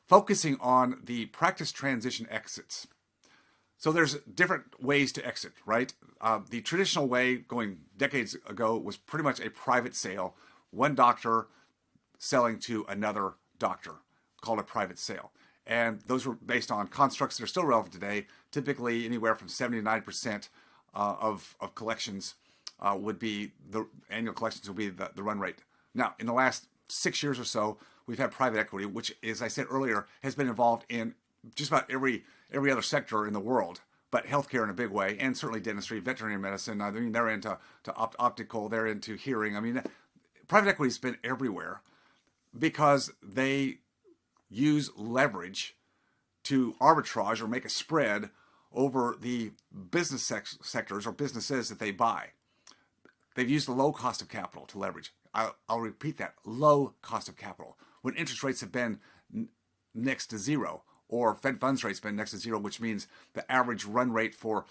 focusing on the practice transition exits. So there's different ways to exit, right? The traditional way going decades ago was pretty much a private sale, one doctor selling to another doctor, called a private sale. And those were based on constructs that are still relevant today. Typically anywhere from 79% of collections would be, the annual collections would be the run rate. Now, in the last 6 years or so, we've had private equity, which, as I said earlier, has been involved in just about every other sector in the world, but healthcare in a big way, and certainly dentistry, veterinary medicine. I mean, they're into optical, they're into hearing. I mean, private equity has been everywhere because they use leverage to arbitrage or make a spread over the business sectors or businesses that they buy. They've used the low cost of capital to leverage. I'll repeat that, low cost of capital. When interest rates have been next to zero, or Fed funds rates been next to zero, which means the average run rate for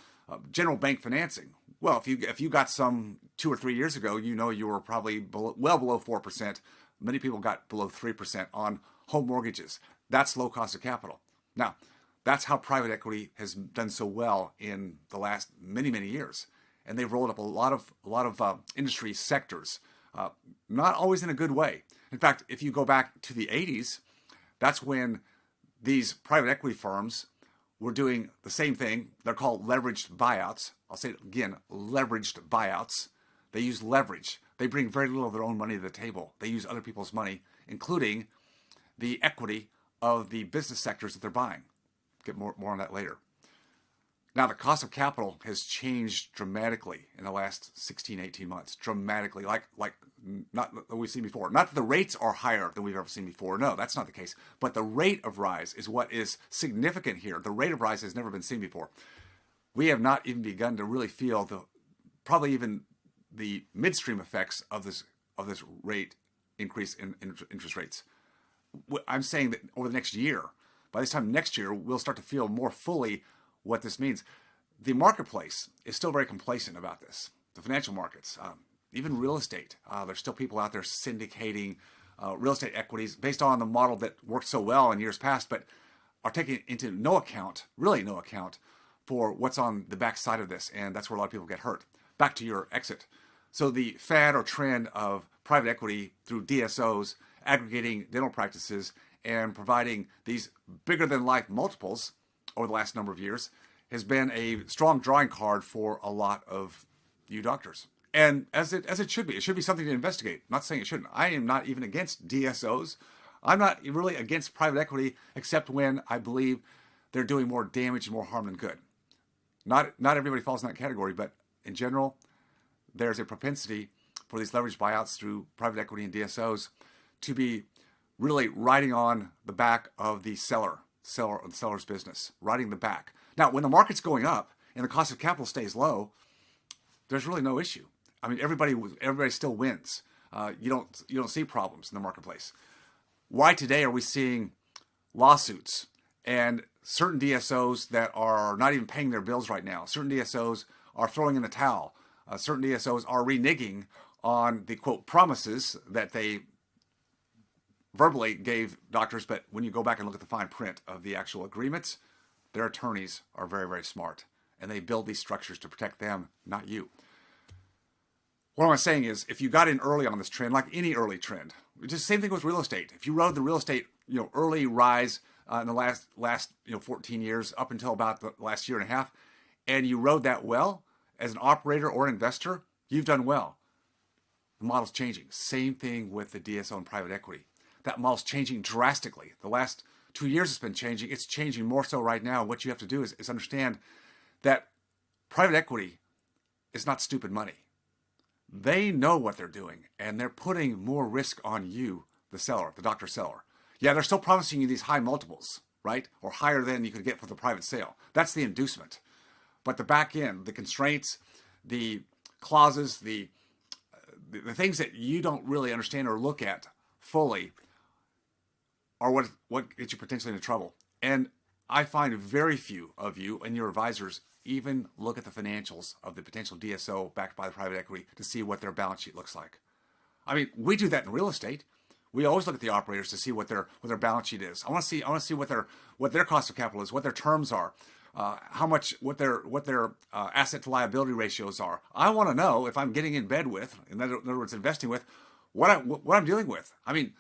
general bank financing. Well, if you got some 2 or 3 years ago, you know you were probably well below 4%. Many people got below 3% on home mortgages. That's low cost of capital. Now, that's how private equity has done so well in the last many years, and they've rolled up a lot of industry sectors, not always in a good way. In fact, if you go back to the 80s, that's when these private equity firms were doing the same thing. They're called leveraged buyouts. I'll say it again, leveraged buyouts. They use leverage. They bring very little of their own money to the table. They use other people's money, including the equity of the business sectors that they're buying. Get more on that later. Now, the cost of capital has changed dramatically in the last 16, 18 months. Dramatically, like not that we've seen before. Not that the rates are higher than we've ever seen before. No, that's not the case. But the rate of rise is what is significant here. The rate of rise has never been seen before. We have not even begun to really feel probably even the midstream effects of this rate increase in interest rates. I'm saying that over the next year, by this time next year, we'll start to feel more fully what this means. The marketplace is still very complacent about this. The financial markets, even real estate, there's still people out there syndicating real estate equities based on the model that worked so well in years past, but are taking into really no account for what's on the back side of this, and that's where a lot of people get hurt. Back to your exit. So the fad or trend of private equity through DSOs aggregating dental practices and providing these bigger than life multiples over the last number of years has been a strong drawing card for a lot of you doctors. And as it should be. It should be something to investigate. I'm not saying it shouldn't. I am not even against DSOs. I'm not really against private equity, except when I believe they're doing more damage and more harm than good. Not everybody falls in that category, but in general, there's a propensity for these leveraged buyouts through private equity and DSOs to be really riding on the back of the seller's business, riding the back. Now, when the market's going up and the cost of capital stays low, there's really no issue. I mean, everybody still wins. You don't see problems in the marketplace. Why today are we seeing lawsuits and certain DSOs that are not even paying their bills right now? Certain DSOs are throwing in the towel. Certain DSOs are reneging on the, quote, promises that they verbally gave doctors, but when you go back and look at the fine print of the actual agreements, their attorneys are very smart, and they build these structures to protect them, not you. What I'm saying is, if you got in early on this trend, like any early trend, it's the same thing with real estate. If you rode the real estate, early rise in the last 14 years up until about the last year and a half, and you rode that well as an operator or investor, you've done well. The model's changing. Same thing with the DSO and private equity. That model's changing drastically. The last 2 years it's been changing. It's changing more so right now. What you have to do is understand that private equity is not stupid money. They know what they're doing, and they're putting more risk on you, the seller, the doctor seller. Yeah, they're still promising you these high multiples, right? Or higher than you could get for the private sale. That's the inducement. But the back end, the constraints, the clauses, the things that you don't really understand or look at fully are what gets you potentially into trouble. And I find very few of you and your advisors even look at the financials of the potential DSO backed by the private equity to see what their balance sheet looks like. I mean, we do that in real estate. We always look at the operators to see what their balance sheet is. I want to see what their cost of capital is, what their terms are, what their asset to liability ratios are. I want to know if I'm getting in bed with, in other words, investing with, what I'm dealing with. I mean,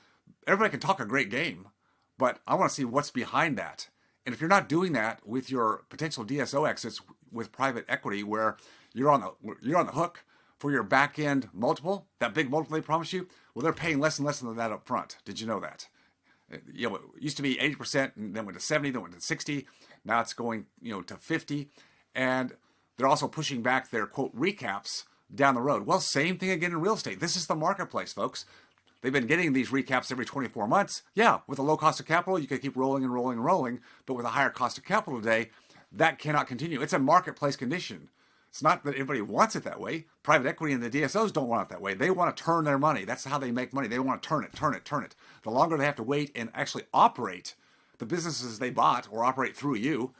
everybody can talk a great game, but I want to see what's behind that. And if you're not doing that with your potential DSO exits with private equity, where you're on the hook for your back end multiple, that big multiple they promise you, well, they're paying less and less than that up front. Did you know that? You know, it used to be 80%, and then went to 70, then went to 60. Now it's going, to 50, and they're also pushing back their quote recaps down the road. Well, same thing again in real estate. This is the marketplace, folks. They've been getting these recaps every 24 months. Yeah, with a low cost of capital, you can keep rolling and rolling and rolling. But with a higher cost of capital today, that cannot continue. It's a marketplace condition. It's not that everybody wants it that way. Private equity and the DSOs don't want it that way. They want to turn their money. That's how they make money. They want to turn it. The longer they have to wait and actually operate the businesses they bought or operate through you,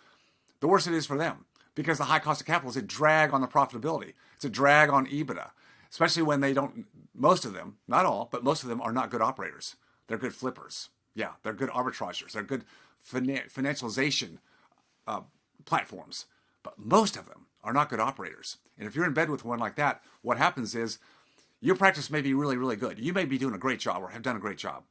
the worse it is for them. Because the high cost of capital is a drag on the profitability. It's a drag on EBITDA. Especially when they don't, most of them, not all, but most of them are not good operators. They're good flippers. Yeah, they're good arbitragers. They're good financialization platforms. But most of them are not good operators. And if you're in bed with one like that, what happens is your practice may be really, really good. You may be doing a great job or have done a great job.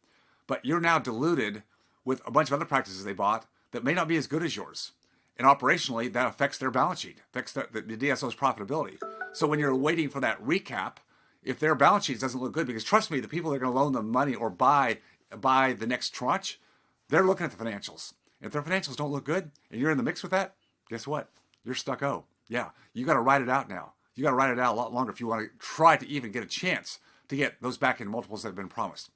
But you're now diluted with a bunch of other practices they bought that may not be as good as yours. And operationally, that affects their balance sheet, affects the DSO's profitability. So when you're waiting for that recap, if their balance sheet doesn't look good, because trust me, the people that are going to loan them money or buy the next tranche, they're looking at the financials. If their financials don't look good and you're in the mix with that, guess what? You're stuck-o. Yeah, you got to ride it out now. You got to ride it out a lot longer if you want to try to even get a chance to get those back-end multiples that have been promised.